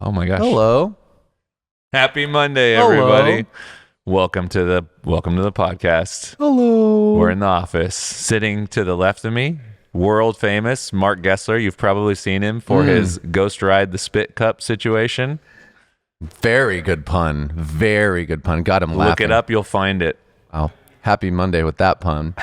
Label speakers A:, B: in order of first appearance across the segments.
A: Oh my gosh.
B: Hello.
A: Happy Monday,
B: Hello.
A: everybody. Welcome to the podcast.
B: Hello.
A: We're in the office. Sitting to the left of me, world famous Mark Gessler. You've probably seen him for his Ghost Ride the Spit Cup situation.
B: Very good pun. Very good pun. Got him laughing.
A: Look it up, you'll find it.
B: Oh, happy Monday with that pun.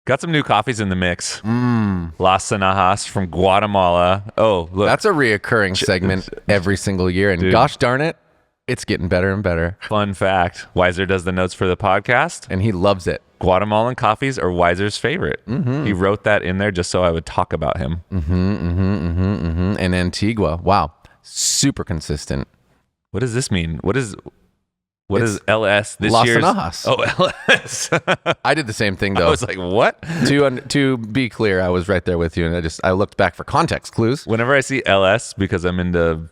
A: Got some new coffees in the mix. Las Sanajas from Guatemala. Oh, look.
B: That's a reoccurring segment every single year. And
A: Dude.
B: gosh darn it, it's getting better and better.
A: Fun fact. Wiser does the notes for the podcast.
B: And he loves it.
A: Guatemalan coffees are Wiser's favorite. He wrote that in there just so I would talk about him.
B: And Antigua. Wow. Super consistent.
A: What does this mean? What is LS this
B: Las
A: year's?
B: Sanajas.
A: Oh, LS.
B: I did the same thing,
A: I
B: though.
A: was like, what?
B: To be clear, I was right there with you. And I looked back for context clues.
A: Whenever I see LS, because I'm into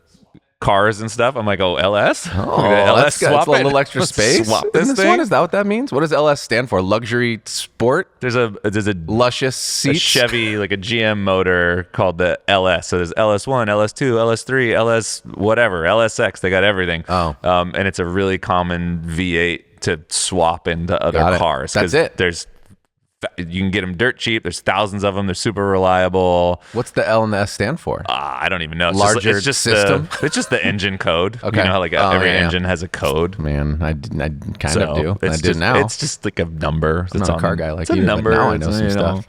A: cars and stuff, I'm like, oh, LS? We're
B: Oh,
A: gonna
B: that's good. It's a little extra
A: Let's
B: space.
A: Swap
B: Isn't
A: this
B: this
A: thing.
B: one? Is that what that means? What does LS stand for? Luxury sport?
A: There's a
B: Luscious
A: a
B: seats?
A: Chevy, like a GM motor called the LS. So there's LS1, LS2, LS3, LS whatever, LSX. They got everything.
B: Oh.
A: And it's a really common V8 to swap into other
B: Got it.
A: cars.
B: That's
A: 'cause
B: it.
A: You can get them dirt cheap. There's thousands of them. They're super reliable.
B: What's the L and the S stand for?
A: I don't even know.
B: Larger
A: it's just
B: system?
A: It's just the engine code.
B: Okay.
A: You know how like
B: Oh,
A: every
B: yeah.
A: engine has a code.
B: Man, I kind of do. I
A: It's
B: do
A: just,
B: now.
A: It's just like a number.
B: I'm not a car guy like
A: it's a
B: you, but
A: number.
B: now I know
A: It's,
B: some
A: you
B: stuff.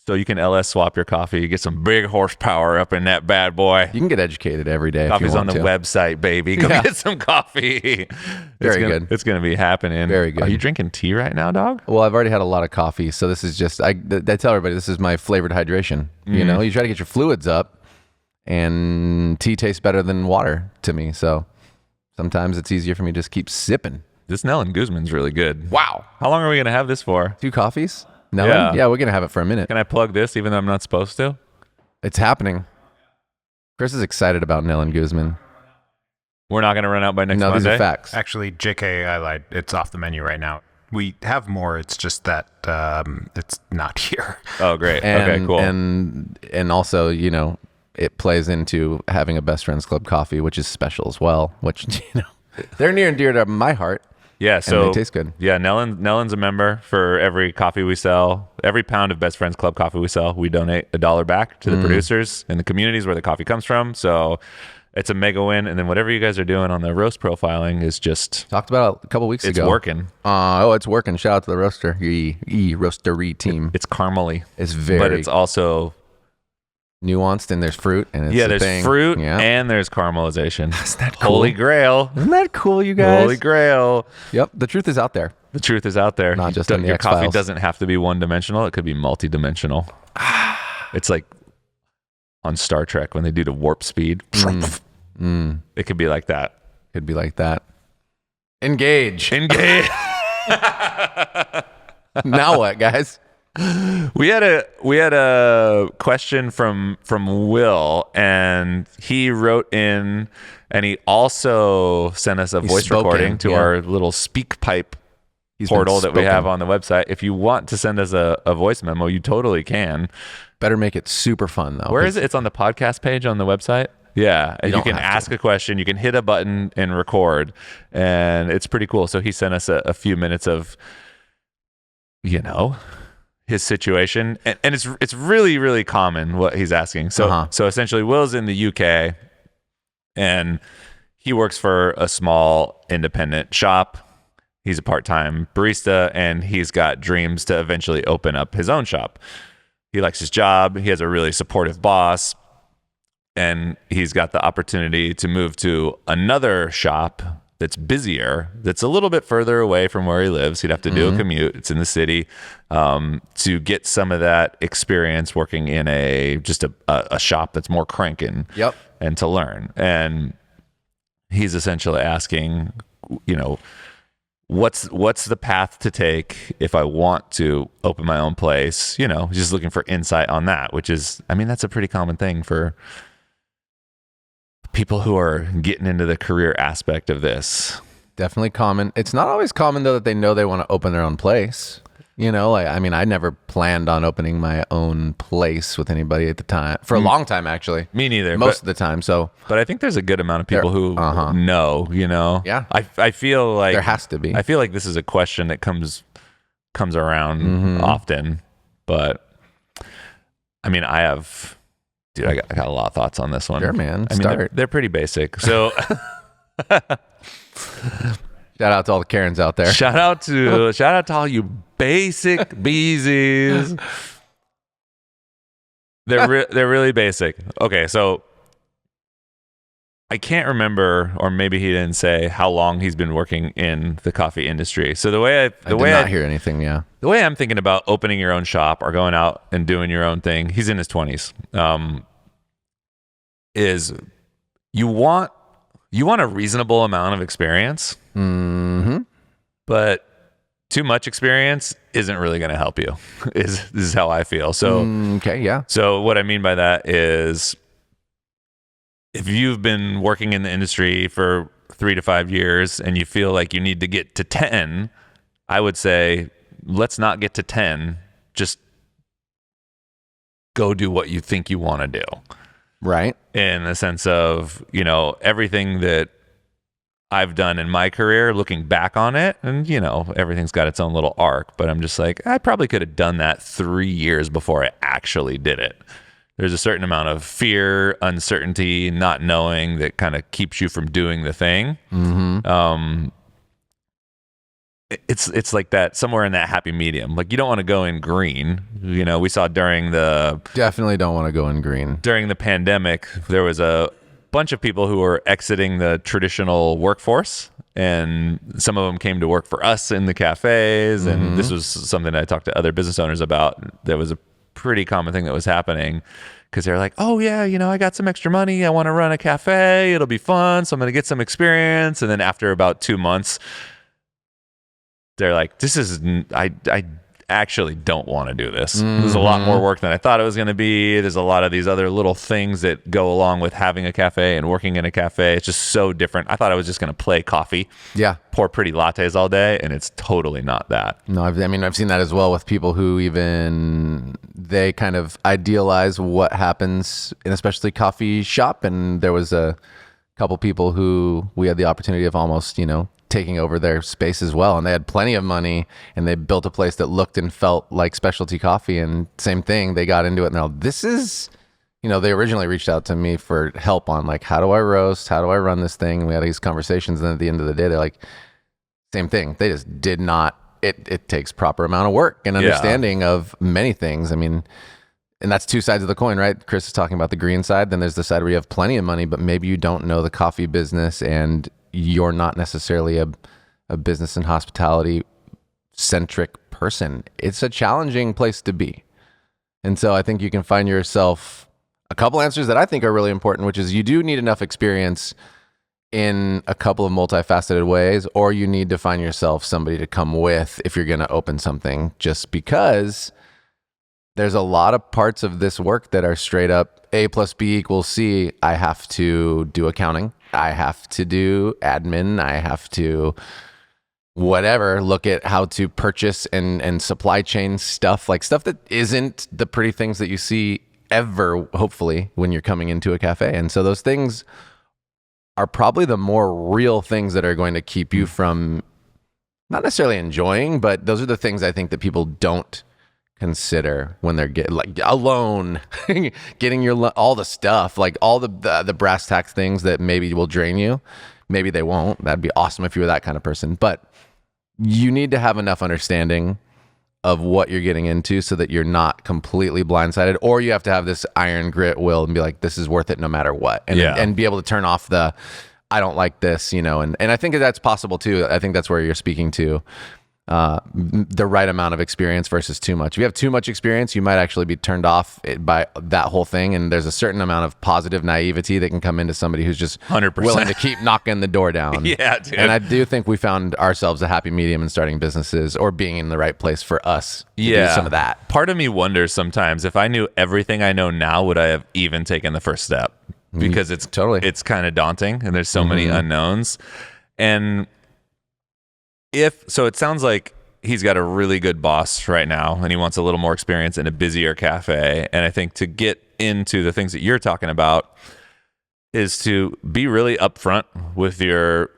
A: So you can LS swap your coffee. You get some big horsepower up in that bad boy.
B: You can get educated every day
A: Coffee's
B: if you
A: on
B: want
A: the
B: to.
A: website, baby. Go
B: Yeah.
A: get some coffee.
B: Very
A: gonna,
B: good.
A: It's gonna be happening.
B: Very good.
A: Are you drinking tea right now, dog?
B: Well, I've already had a lot of coffee, so this is just I tell everybody this is my flavored hydration. You know, you try to get your fluids up, and tea tastes better than water to me. So sometimes it's easier for me to just keep sipping.
A: This Nellen Guzman's really good.
B: Wow,
A: How long are we gonna have this for?
B: 2 coffees? No,
A: Yeah.
B: yeah, we're gonna have it for a minute.
A: Can I plug this even though I'm not supposed to?
B: It's happening. Chris is excited about Nellen Guzman.
A: We're not gonna run out by next
B: No,
A: Monday.
B: these are facts.
C: Actually, JK, I lied. It's off the menu right now. We have more. It's just that it's not here.
A: Oh, great.
B: And,
A: okay, cool.
B: And also, you know, it plays into having a Best Friends Club coffee, which is special as well, which, you know, they're near and dear to my heart.
A: Yeah, so
B: they taste good.
A: Yeah, Nellen's a member. For every coffee we sell, every pound of Best Friends Club coffee we sell, we donate $1 back to the producers and the communities where the coffee comes from. So it's a mega win. And then whatever you guys are doing on the roast profiling is just
B: Talked about it a couple weeks
A: it's
B: ago.
A: working.
B: It's working. Shout out to the roaster, roastery team.
A: It's caramely,
B: It's very
A: but it's also
B: nuanced, and there's fruit, and it's
A: yeah.
B: a
A: There's
B: thing.
A: fruit
B: Yeah.
A: and there's caramelization.
B: Isn't that
A: Holy
B: cool?
A: Grail.
B: Isn't that cool, you guys?
A: Holy Grail.
B: Yep, the truth is out there.
A: The truth is out there.
B: Not just in the
A: your coffee
B: X-Files.
A: doesn't have to be one dimensional. It could be multi-dimensional. It's like on Star Trek when they do the warp speed. It could be like that.
B: Could be like that. Engage.
A: Engage.
B: Now what, guys?
A: we had a question from Will, and he wrote in, and he also sent us a
B: He
A: voice
B: spoke
A: recording
B: in,
A: to
B: yeah.
A: our little speak pipe
B: He's been
A: portal that we
B: spoken.
A: have on the website. If you want to send us a voice memo, you totally can.
B: Better make it super fun though.
A: Where is it? It's on the podcast page on the website. Yeah, and you
B: don't
A: can
B: have to.
A: ask a question. You can hit a button and record, and it's pretty cool. So he sent us a few minutes of, you know, his situation, and it's really really common what he's asking. So so essentially, Will's in the UK, and he works for a small independent shop. He's a part-time barista, and he's got dreams to eventually open up his own shop. He likes his job. He has a really supportive boss. And he's got the opportunity to move to another shop that's busier, that's a little bit further away from where he lives. He'd have to do a commute. It's in the city, to get some of that experience working in a shop that's more cranking.
B: Yep.
A: And to learn. And he's essentially asking, you know, what's the path to take if I want to open my own place? You know, just looking for insight on that, which is, I mean, that's a pretty common thing for people who are getting into the career aspect of this.
B: Definitely common. It's not always common though that they know they want to open their own place. You know, like, I mean, I never planned on opening my own place with anybody at the time for a long time, actually.
A: Me neither.
B: Most of the time. So
A: But I think there's a good amount of people who know, you know?
B: Yeah.
A: I feel like
B: there has to be.
A: I feel like this is a question that comes around
B: Mm-hmm.
A: often. But I mean, I got a lot of thoughts on this one.
B: Sure, man.
A: I mean,
B: Start.
A: they're pretty basic. So
B: Shout out to all the Karens out there.
A: shout out to all you basic beesies. They're really basic. Okay, so I can't remember, or maybe he didn't say how long he's been working in the coffee industry. So
B: I did not hear anything. Yeah.
A: the way I'm thinking about opening your own shop or going out and doing your own thing, he's in his 20s. Is you want a reasonable amount of experience,
B: Mm-hmm.
A: but too much experience isn't really going to help you. This is how I feel. So
B: Okay. Yeah.
A: So what I mean by that is if you've been working in the industry for 3 to 5 years and you feel like you need to get to 10, I would say let's not get to 10. Just go do what you think you want to do.
B: Right.
A: In the sense of, you know, everything that I've done in my career, looking back on it, and, you know, everything's got its own little arc, but I'm just like, I probably could have done that 3 years before I actually did it. There's a certain amount of fear, uncertainty, not knowing that kind of keeps you from doing the thing.
B: Mm-hmm.
A: It's like that, somewhere in that happy medium. Like, you don't want to go in green. You know, we saw during the
B: Definitely don't want to go in green.
A: pandemic, there was a bunch of people who were exiting the traditional workforce, and some of them came to work for us in the cafes. And this was something I talked to other business owners about. There was a pretty common thing that was happening, because they're like, oh yeah, you know, I got some extra money, I want to run a cafe, it'll be fun, so I'm going to get some experience. And then after about 2 months, they're like, I actually don't want to do this. There's a lot more work than I thought it was going to be. There's a lot of these other little things that go along with having a cafe and working in a cafe. It's just so different. I thought I was just going to play coffee,
B: Yeah.
A: pour pretty lattes all day, and it's totally not that.
B: No, I've seen that as well with people who they kind of idealize what happens in especially coffee shop. And there was a couple people who we had the opportunity of almost, you know, taking over their space as well. And they had plenty of money and they built a place that looked and felt like specialty coffee. And same thing, they got into it and they're like, this is, you know, they originally reached out to me for help on like, how do I roast? How do I run this thing? And we had these conversations. And at the end of the day, they're like, same thing. They just did not, it takes proper amount of work and understanding of many things. I mean, and that's two sides of the coin, right? Chris is talking about the green side. Then there's the side where you have plenty of money, but maybe you don't know the coffee business and you're not necessarily a business and hospitality centric person. It's a challenging place to be. And so I think you can find yourself a couple answers that I think are really important, which is you do need enough experience in a couple of multifaceted ways, or you need to find yourself somebody to come with if you're going to open something, just because there's a lot of parts of this work that are straight up A plus B equals C. I have to do accounting. I have to do admin. I have to whatever, look at how to purchase and supply chain stuff, like stuff that isn't the pretty things that you see ever, hopefully, when you're coming into a cafe. And so those things are probably the more real things that are going to keep you from not necessarily enjoying, but those are the things I think that people don't consider when they're getting like alone, getting your all the stuff, like all the brass tacks things that maybe will drain you. Maybe they won't. That'd be awesome if you were that kind of person. But you need to have enough understanding of what you're getting into so that you're not completely blindsided, or you have to have this iron grit will and be like, this is worth it no matter what. And be able to turn off the, I don't like this, you know, and I think that's possible too. I think that's where you're speaking to. The right amount of experience versus too much. If you have too much experience, you might actually be turned off by that whole thing. And there's a certain amount of positive naivety that can come into somebody who's just
A: 100%.
B: willing to keep knocking the door down.
A: Yeah, dude.
B: And I do think we found ourselves a happy medium in starting businesses or being in the right place for us to do some of that.
A: Part of me wonders sometimes if I knew everything I know now, would I have even taken the first step? Because it's kind of daunting and there's so many unknowns. And so it sounds like he's got a really good boss right now, and he wants a little more experience in a busier cafe. And I think to get into the things that you're talking about is to be really upfront with your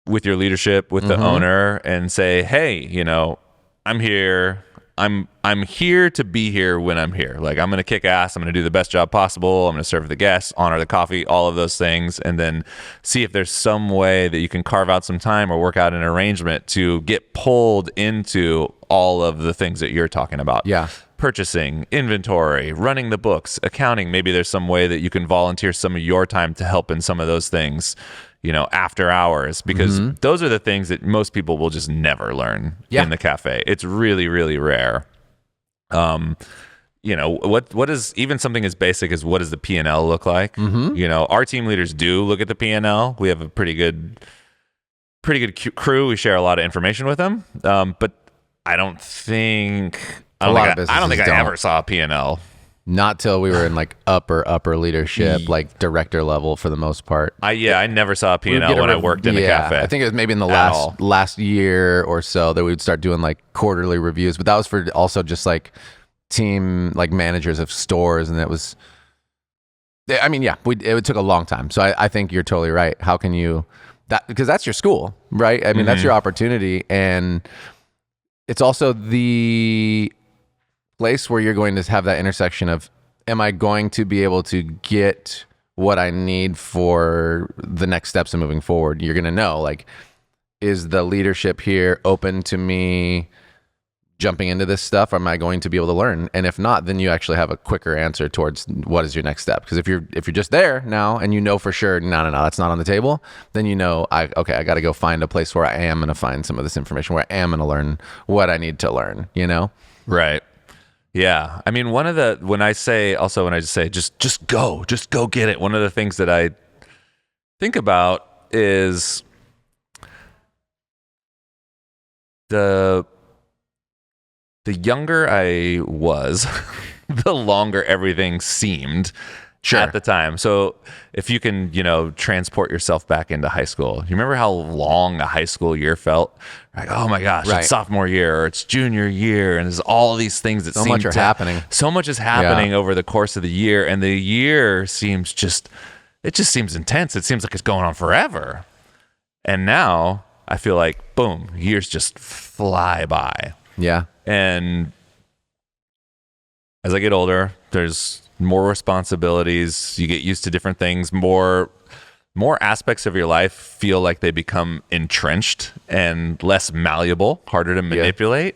A: leadership, with the owner, and say, hey, you know, I'm here. I'm here to be here when I'm here. Like, I'm going to kick ass. I'm going to do the best job possible. I'm going to serve the guests, honor the coffee, all of those things, and then see if there's some way that you can carve out some time or work out an arrangement to get pulled into all of the things that you're talking about.
B: Yeah.
A: Purchasing, inventory, running the books, accounting. Maybe there's some way that you can volunteer some of your time to help in some of those things, you know, after hours, because those are the things that most people will just never learn in the cafe. It's really, really rare. You know, what is even something as basic as what does the P&L look like? You know, our team leaders do look at the P&L. We have a pretty good crew. We share a lot of information with them. But I don't think I ever saw a P&L.
B: Not till we were in like upper leadership, like director level for the most part.
A: I never saw a P&L when I worked in a cafe.
B: I think it was maybe in the last year or so that we would start doing like quarterly reviews, but that was for also just like team, like managers of stores. And it was, I mean, yeah, it took a long time. So I think you're totally right. How can you, because that's your school, right? I mean, that's your opportunity. And it's also the place where you're going to have that intersection of, am I going to be able to get what I need for the next steps of moving forward? You're going to know, like, is the leadership here open to me jumping into this stuff? Or am I going to be able to learn? And if not, then you actually have a quicker answer towards what is your next step. Because if you're just there now and you know for sure, no, that's not on the table, then you know, I got to go find a place where I am going to find some of this information, where I am going to learn what I need to learn, you know?
A: Right. Yeah. I mean, when I just say, just go get it. One of the things that I think about is the younger I was, the longer everything seemed at the time. So if you can, you know, transport yourself back into high school, you remember how long a high school year felt? Like, oh my gosh, it's sophomore year or it's junior year, and there's all these things that
B: so much is happening
A: over the course of the year, and the year seems seems intense. It seems like it's going on forever. And now I feel like, boom, years just fly by.
B: Yeah.
A: And as I get older, there's more responsibilities. You get used to different things. More aspects of your life feel like they become entrenched and less malleable, harder to manipulate.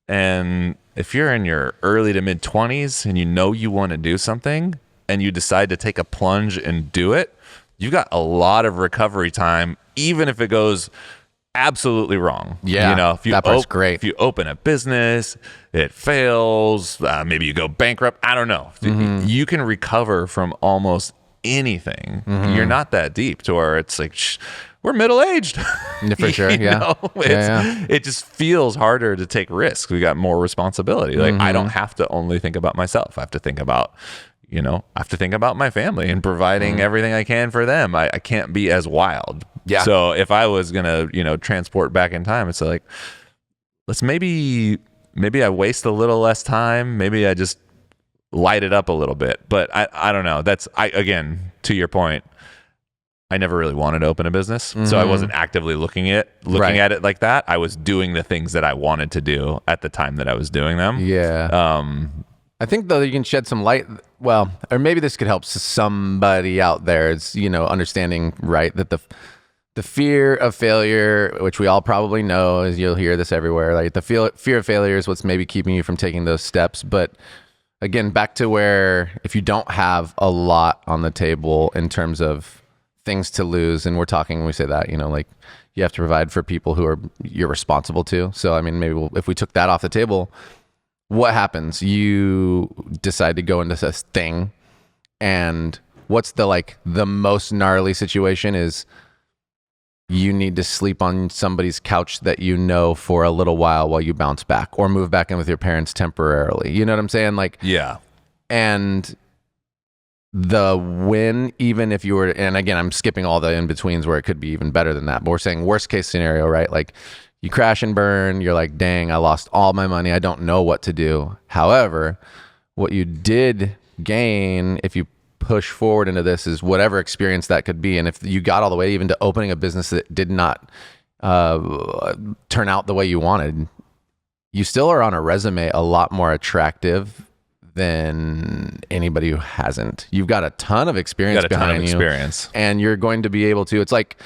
A: And if you're in your early to mid 20s and you know you want to do something and you decide to take a plunge and do it, you got a lot of recovery time, even if it goes absolutely wrong.
B: Yeah,
A: you know, if you
B: that part's great.
A: If you open a business, it fails, maybe you go bankrupt, I don't know. You can recover from almost anything. You're not that deep to where it's like, we're middle-aged.
B: For sure, yeah.
A: It just feels harder to take risks. We got more responsibility. Like, I don't have to only think about myself. I have to think about, you know, I have to think about my family and providing everything I can for them. I can't be as wild.
B: Yeah.
A: So if I was going to, you know, transport back in time, it's like, let's maybe I waste a little less time. Maybe I just light it up a little bit. But I don't know. Again, to your point, I never really wanted to open a business. So I wasn't actively looking at it like that. I was doing the things that I wanted to do at the time that I was doing them.
B: Yeah. I think though you can shed some light, well, or maybe this could help somebody out there. It's, you know, understanding, right, that the fear of failure, which we all probably know, as you'll hear this everywhere, like the fear of failure is what's maybe keeping you from taking those steps. But again, back to where if you don't have a lot on the table in terms of things to lose, and we're talking when we say that, you know, like you have to provide for people who you're responsible to. So, I mean, maybe if we took that off the table, what happens? You decide to go into this thing, and what's the most gnarly situation is you need to sleep on somebody's couch that you know for a little while you bounce back, or move back in with your parents temporarily. You know what I'm saying? Like,
A: yeah.
B: And the win, even if you were, and again, I'm skipping all the in-betweens where it could be even better than that, but we're saying worst case scenario, right? Like You crash and burn. You're like, dang, I lost all my money. I don't know what to do. However, what you did gain, if you push forward into this, is whatever experience that could be. And if you got all the way even to opening a business that did not turn out the way you wanted, you still are on a resume a lot more attractive than anybody who hasn't. You've got a ton of experience behind you, and you're going to be able to. It's like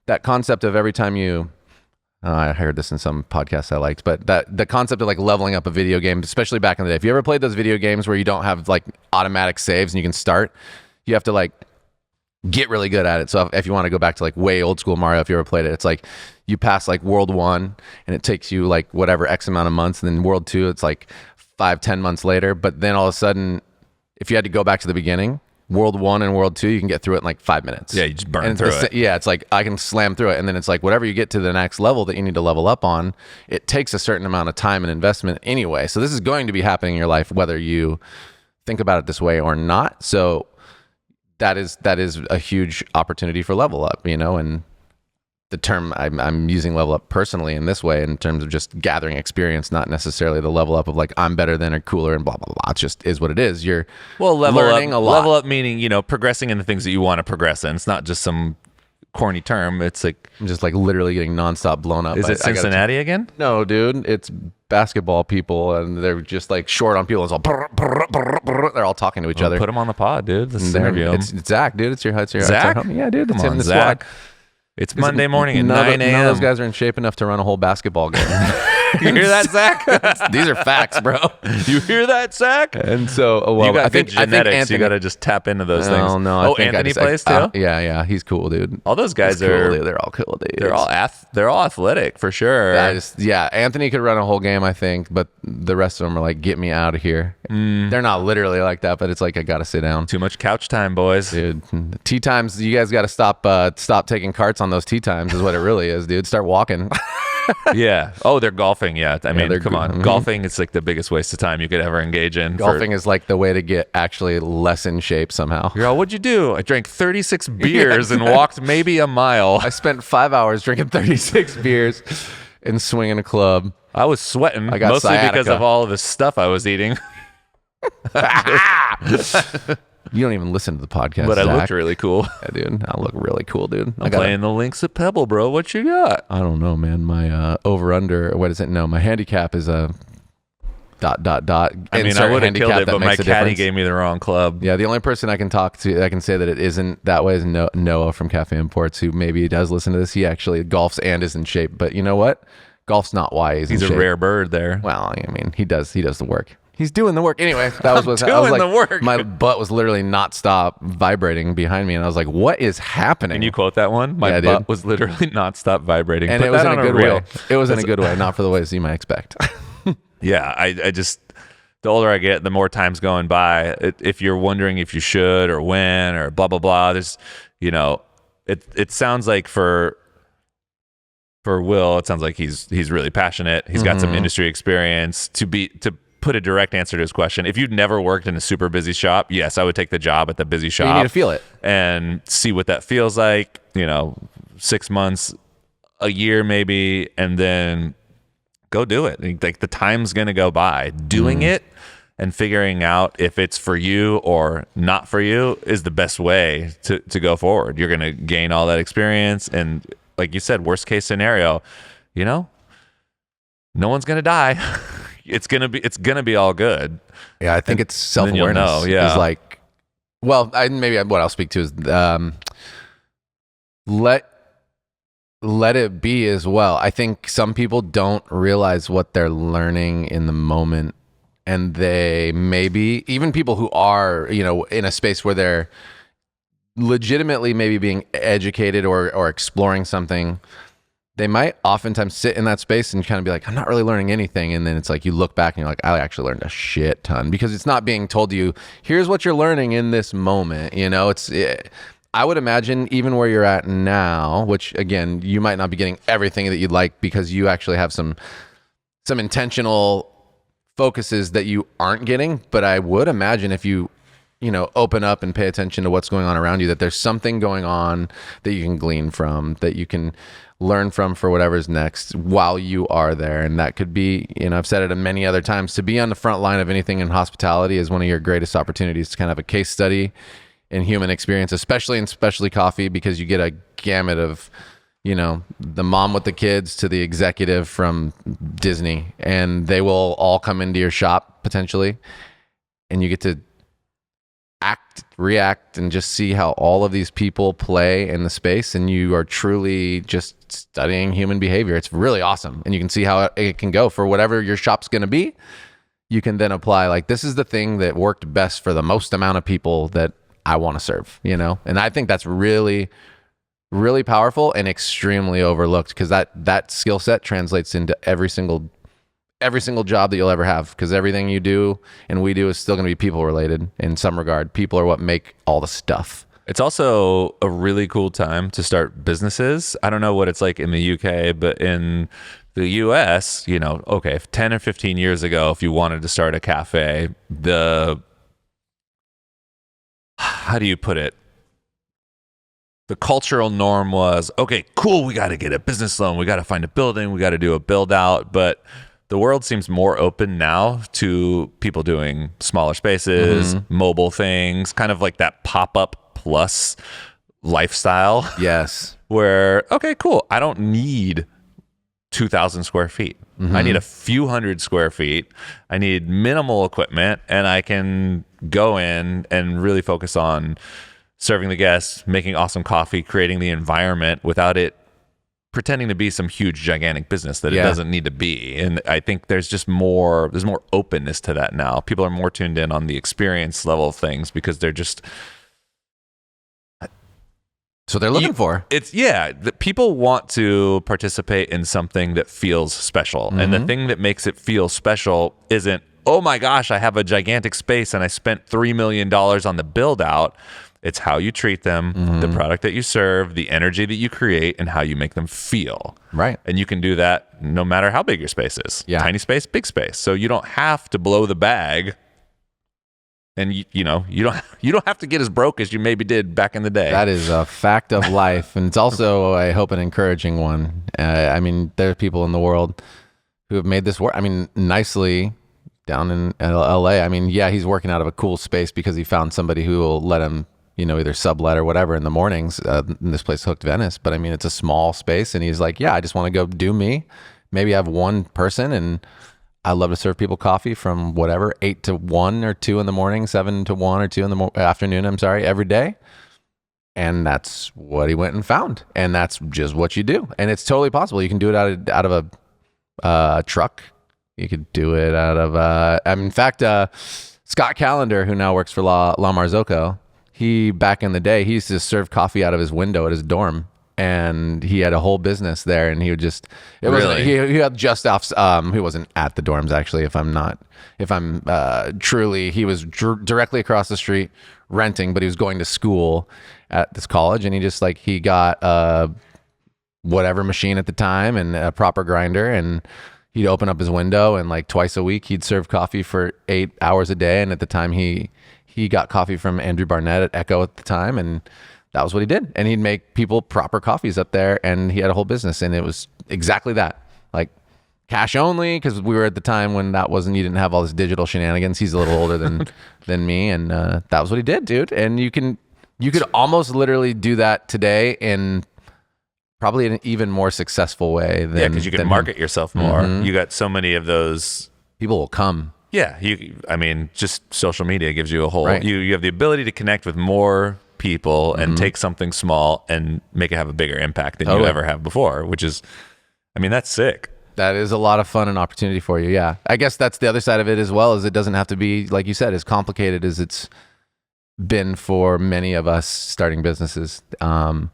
B: that concept of every time you. I heard this in some podcasts I liked, but the concept of like leveling up a video game, especially back in the day. If you ever played those video games where you don't have like automatic saves and you can start, you have to like get really good at it. So if you want to go back to like way old school Mario, if you ever played it, it's like you pass like World 1 and it takes you like whatever X amount of months, and then World 2, it's like 5-10 months later. But then all of a sudden, if you had to go back to the beginning, World 1 and World 2, you can get through it in like 5 minutes.
A: Yeah, you just burn through it.
B: Yeah, it's like I can slam through it. And then it's like whatever you get to the next level that you need to level up on, it takes a certain amount of time and investment anyway. So this is going to be happening in your life whether you think about it this way or not. So that is a huge opportunity for level up, you know. And the term I'm using level up personally in this way in terms of just gathering experience, not necessarily the level up of like I'm better than or cooler and blah blah blah. It just is what it is. You're learning a lot.
A: Level up meaning, you know, progressing in the things that you want to progress in. It's not just some corny term. It's like
B: I'm just like literally getting nonstop blown up.
A: Is it Cincinnati again?
B: No, dude. It's basketball people, and they're just like short on people. It's all they're all talking to each other.
A: Put them on the pod, dude. Let's interview him.
B: It's Zach, dude. It's your
A: Zach?
B: homie. Yeah, dude. It's
A: Come
B: him.
A: on,
B: The
A: Zach.
B: squad.
A: It's Monday morning at
B: None
A: 9
B: of those
A: a.m.
B: guys are in shape enough to run a whole basketball game.
A: You hear that, Zach?
B: These are facts, bro.
A: You hear that, Zach?
B: And so, well,
A: You got
B: I think
A: genetics.
B: Anthony,
A: you got to just tap into those things.
B: Oh no!
A: Oh, Anthony plays too.
B: Yeah, he's cool, dude.
A: All those guys
B: He's cool,
A: are.
B: dude. They're all cool, dude.
A: They're all athletic for sure.
B: Anthony could run a whole game, I think, but the rest of them are like, get me out of here. They're not literally like that, but it's like I gotta sit down.
A: Too much couch time, boys.
B: Dude, tea times. You guys got to stop taking carts on those tea times. Is what it really is, dude. Start walking.
A: Yeah. Oh, they're golfing. Yeah. I mean,
B: they're
A: come on.
B: good.
A: Golfing is like the biggest waste of time you could ever engage in.
B: Golfing is like the way to get actually less in shape somehow.
A: You're all, what'd you do? I drank 36 beers and walked maybe a mile.
B: I spent 5 hours drinking 36 beers and swinging a club.
A: I was sweating,
B: I got
A: mostly
B: sciatica.
A: because of all of the stuff I was eating.
B: You don't even listen to the podcast,
A: But I
B: Zach.
A: looked really cool.
B: Yeah, dude. I look really cool, dude.
A: I'm playing the links at Pebble, bro. What you got?
B: I don't know, man. My over-under, what is it? No, my handicap is a ...
A: I mean, I
B: Insert
A: would have killed
B: handicap
A: it,
B: that
A: but my
B: makes a
A: caddy
B: difference.
A: gave me the wrong club.
B: Yeah, the only person I can talk to that can say that it isn't that way is Noah from Cafe Imports, who maybe does listen to this. He actually golfs and is in shape. But you know what? Golf's not why he's
A: He's
B: in
A: a
B: shape.
A: rare bird there.
B: Well, I mean, he does the work. He's doing the work. Anyway, that was what I was
A: doing
B: like,
A: the work.
B: My butt was literally not stop vibrating behind me, and I was like, "What is happening?"
A: Can you quote that one? My
B: Yeah,
A: butt
B: dude.
A: was literally not stop vibrating.
B: And
A: Put
B: it was
A: that
B: in a
A: on
B: good
A: reel.
B: way. It was in a good way, not for the ways you might expect.
A: Yeah, I just, the older I get, the more time's going by. If you're wondering if you should or when or blah, blah, blah, there's, you know, it sounds like for Will, it sounds like he's really passionate. He's got some industry experience. To put a direct answer to his question, if you'd never worked in a super busy shop, yes, I would take the job at the busy shop.
B: You need to feel it.
A: And see what that feels like, you know, 6 months, a year maybe, and then go do it. Like the time's going to go by. Doing it and figuring out if it's for you or not for you is the best way to go forward. You're going to gain all that experience. And like you said, worst case scenario, you know, no one's going to die. It's going to be all good.
B: Yeah, I think it's
A: then you'll
B: self-awareness.
A: know, yeah.
B: Is like, well, maybe what I'll speak to is let it be as well. I think some people don't realize what they're learning in the moment, and they maybe even people who are, you know, in a space where they're legitimately maybe being educated or exploring something, they might oftentimes sit in that space and kind of be like, I'm not really learning anything. And then it's like you look back and you're like, I actually learned a shit ton, because it's not being told to you, here's what you're learning in this moment. You know, I would imagine even where you're at now, which again, you might not be getting everything that you'd like because you actually have some intentional focuses that you aren't getting. But I would imagine if you open up and pay attention to what's going on around you, that there's something going on that you can glean from, that you can learn from for whatever's next while you are there. And that could be, I've said it many other times, to be on the front line of anything in hospitality is one of your greatest opportunities to kind of have a case study in human experience, especially in specialty coffee, because you get a gamut of, the mom with the kids to the executive from Disney, and they will all come into your shop potentially, and you get to act, react, and just see how all of these people play in the space, and you are truly just studying human behavior. It's really awesome, and you can see how it can go for whatever your shop's going to be. You can then apply, like, this is the thing that worked best for the most amount of people that I want to serve, and I think that's really, really powerful and extremely overlooked, because that skill set translates into every single job that you'll ever have, because everything you do and we do is still going to be people related in some regard. People are what make all the stuff.
A: It's also a really cool time to start businesses. I don't know what it's like in the UK, but in the US, 10 or 15 years ago, if you wanted to start a cafe, how do you put it? The cultural norm was, okay, cool, we got to get a business loan. We got to find a building. We got to do a build out. But the world seems more open now to people doing smaller spaces, mobile things, kind of like that pop-up plus lifestyle.
B: Yes.
A: Where, okay, cool, I don't need 2,000 square feet. I need a few hundred square feet. I need minimal equipment, and I can go in and really focus on serving the guests, making awesome coffee, creating the environment without it pretending to be some huge, gigantic business that it doesn't need to be. And I think there's more openness to that now. People are more tuned in on the experience level of things, because they're just...
B: So they're looking for.
A: The people want to participate in something that feels special. And the thing that makes it feel special isn't, oh my gosh, I have a gigantic space and I spent $3 million on the build out. It's how you treat them, the product that you serve, the energy that you create, and how you make them feel.
B: Right.
A: And you can do that no matter how big your space is.
B: Yeah.
A: Tiny space, big space. So you don't have to blow the bag, and you don't have to get as broke as you maybe did back in the day.
B: That is a fact of life, and it's also, I hope, an encouraging one. There are people in the world who have made this work. Nicely down in LA. He's working out of a cool space because he found somebody who will let him, either sublet or whatever in the mornings. In this place, Hooked Venice. But it's a small space, and he's like, I just want to go do me. Maybe I have one person, and I love to serve people coffee from whatever, 8 to 1 or 2 in the morning, 7 to 1 or 2 in the afternoon, every day. And that's what he went and found. And that's just what you do. And it's totally possible. You can do it out of a truck. You could do it out of, in fact, Scott Callender, who now works for La Marzocco, back in the day, he used to serve coffee out of his window at his dorm. And he had a whole business there, and he would just, he had just off, he wasn't at the dorms actually, he was directly across the street renting, but he was going to school at this college, and he got whatever machine at the time and a proper grinder, and he'd open up his window, and twice a week he'd serve coffee for 8 hours a day. And at the time he got coffee from Andrew Barnett at Echo at the time, and that was what he did. And he'd make people proper coffees up there, and he had a whole business, and it was exactly that. Cash only, because we were at the time when you didn't have all this digital shenanigans. He's a little older than me, and that was what he did, dude. And you could almost literally do that today in probably an even more successful way than...
A: Yeah, because you can market yourself more. You got so many of those...
B: People will come.
A: Yeah, just social media gives you a whole...
B: Right.
A: You have the ability to connect with more people and take something small and make it have a bigger impact than you ever have before, which is, that's sick.
B: That is a lot of fun and opportunity for you. Yeah. I guess that's the other side of it as well, is it doesn't have to be, like you said, as complicated as it's been for many of us starting businesses. I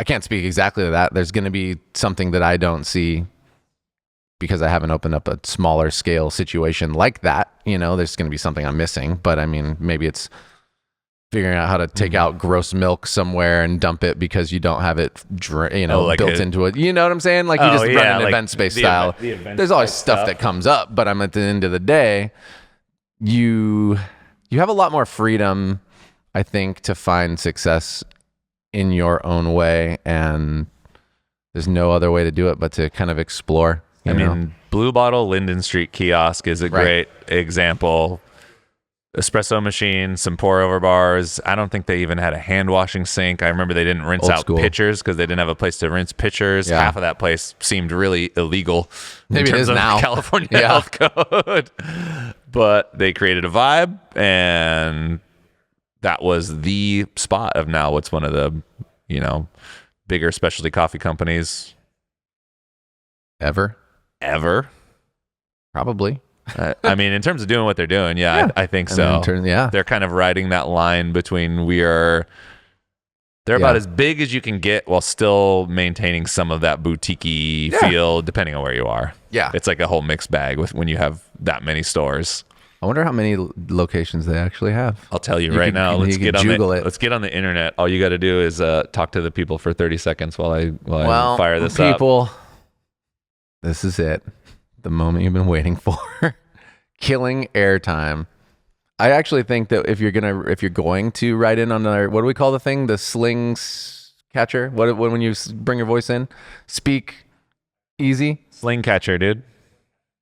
B: can't speak exactly to that. There's going to be something that I don't see because I haven't opened up a smaller scale situation like that. There's going to be something I'm missing, but maybe it's figuring out how to take out gross milk somewhere and dump it because you don't have it, built into it. You know what I'm saying? You just run an event space style. There's always stuff that comes up, but at the end of the day, you you have a lot more freedom, I think, to find success in your own way, and there's no other way to do it but to kind of explore.
A: I mean, Blue Bottle Linden Street kiosk is a great example. Espresso machine, some pour over bars. I don't think they even had a hand washing sink. I remember they didn't rinse
B: Old
A: out
B: school.
A: pitchers because they didn't have a place to rinse pitchers.
B: Yeah.
A: Half of that place seemed really illegal
B: Maybe
A: in
B: it
A: terms
B: is
A: of
B: now.
A: California
B: Yeah.
A: health code. But they created a vibe, and that was the spot of now what's one of the, bigger specialty coffee companies
B: Ever?
A: Probably. I mean, in terms of doing what they're doing, I think
B: And
A: so.
B: then
A: They're kind of riding that line between they're about as big as you can get while still maintaining some of that boutique-y feel, depending on where you are.
B: Yeah.
A: It's like a whole mixed bag with when you have that many stores.
B: I wonder how many locations they actually have.
A: I'll tell you right
B: could-
A: now.
B: you
A: Let's
B: could
A: get
B: Google it.
A: Let's get on the internet. All you got to do is talk to the people for 30 seconds while I fire this up.
B: people, this is it. The moment you've been waiting for. Killing airtime. I actually think that if you're going to write in on our, what do we call the thing? The slings catcher? What when you bring your voice in? Speak easy.
A: Sling catcher, dude.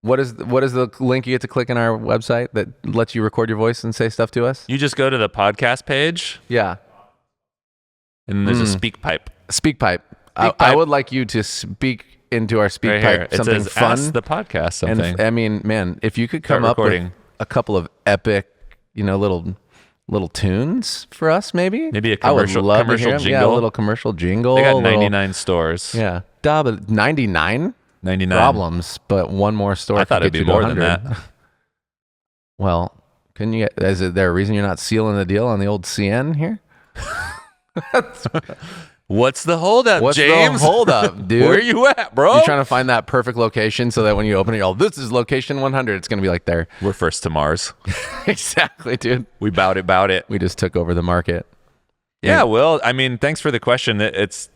B: What is the link you get to click on our website that lets you record your voice and say stuff to us?
A: You just go to the podcast page,
B: Yeah.
A: and there's a speak pipe.
B: Speak pipe.
A: Speak
B: I
A: pipe.
B: would like you to speak into our speak
A: Right
B: pipe
A: here. It
B: something
A: says,
B: fun.
A: ask the podcast something.
B: And I mean, man, if you could come
A: Start
B: up
A: recording.
B: with a couple of epic, little tunes for us, maybe.
A: Maybe a
B: I would
A: commercial-
B: love to
A: commercial
B: hear 'em. Yeah, a
A: jingle.
B: little commercial jingle.
A: They got
B: a little-
A: 99 stores.
B: Yeah, 99
A: 99
B: problems, but one more store.
A: I thought
B: could
A: it'd
B: get
A: be
B: you to
A: more than
B: 100. Well, couldn't you? Is there a reason you're not sealing the deal on the old CN here?
A: What's the holdup,
B: What's
A: James?
B: the holdup, dude?
A: Where you at, bro?
B: You're trying to find that perfect location so that when you open it, this is location 100. It's going to be like there.
A: We're first to Mars.
B: Exactly, dude.
A: We bout it.
B: We just took over the market.
A: Yeah, well, I mean, thanks for the question. It's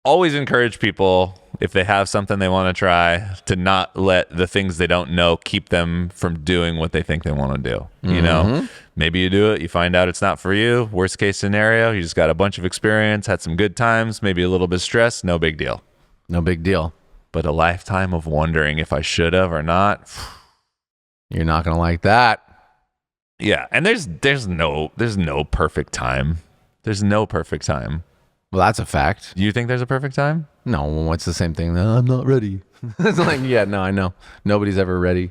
A: always encourage people, if they have something they want to try, to not let the things they don't know keep them from doing what they think they want to do. You know, maybe you do it, you find out it's not for you. Worst case scenario, you just got a bunch of experience, had some good times, maybe a little bit of stress, no big deal.
B: No big deal.
A: But a lifetime of wondering if I should have or not.
B: You're not going to like that.
A: Yeah, and there's no perfect time. There's no perfect time.
B: Well, that's a fact.
A: Do you think there's a perfect time?
B: No, it's the same thing. No, I'm not ready. It's like, yeah, no, I know. Nobody's ever ready.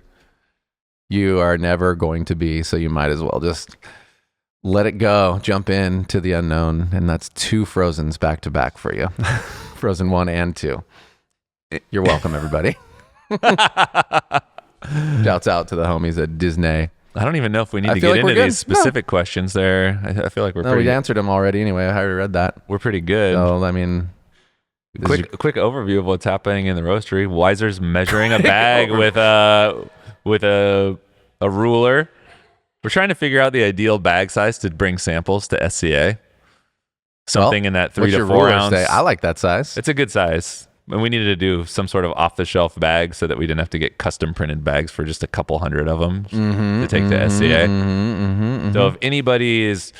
B: You are never going to be, so you might as well just let it go. Jump into the unknown, and that's 2 Frozens back to back for you. Frozen 1 and 2. You're welcome, everybody. Shouts out to the homies at Disney.
A: I don't even know if we need
B: I
A: to
B: feel
A: get
B: like we're
A: into
B: good.
A: these specific questions there. I feel like we're
B: No, we answered them already anyway. I already read that.
A: we're pretty good.
B: So, I mean,
A: Quick overview of what's happening in the roastery. Weiser's measuring a bag with a ruler. We're trying to figure out the ideal bag size to bring samples to SCA. Something in that 3
B: what's
A: to
B: your
A: 4
B: ruler
A: ounce.
B: say? I like that size.
A: It's a good size. And we needed to do some sort of off-the-shelf bag so that we didn't have to get custom printed bags for just a couple hundred of them to take to SCA. So if anybody is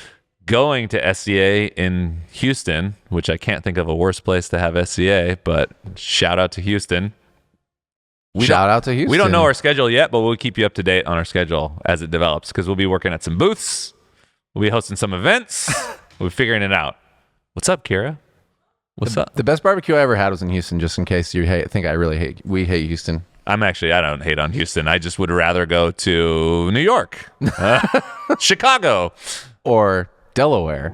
A: going to SCA in Houston, which I can't think of a worse place to have SCA, but shout out to Houston.
B: Shout out to Houston.
A: We don't know our schedule yet, but we'll keep you up to date on our schedule as it develops because we'll be working at some booths. We'll be hosting some events. We'll be figuring it out. What's up, Kira? What's up?
B: The best barbecue I ever had was in Houston, just in case you think we hate Houston.
A: I don't hate on Houston. I just would rather go to New York, Chicago.
B: Or Delaware.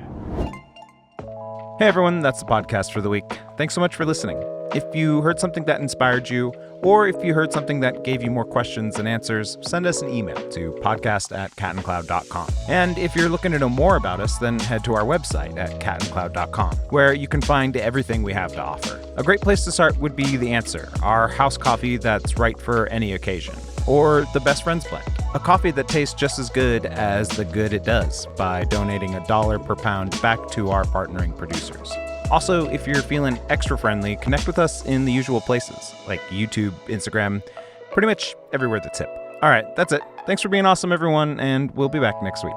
D: Hey everyone, that's the podcast for the week. Thanks so much for listening. If you heard something that inspired you, or if you heard something that gave you more questions and answers, send us an email to podcast@catandcloud.com. And if you're looking to know more about us, then head to our website at catandcloud.com, where you can find everything we have to offer. A great place to start would be The Answer, our house coffee that's right for any occasion. Or the Best Friends Blend, a coffee that tastes just as good as the good it does by donating $1 per pound back to our partnering producers. Also, if you're feeling extra friendly, connect with us in the usual places, like YouTube, Instagram, pretty much everywhere that's hip. All right, that's it. Thanks for being awesome, everyone, and we'll be back next week.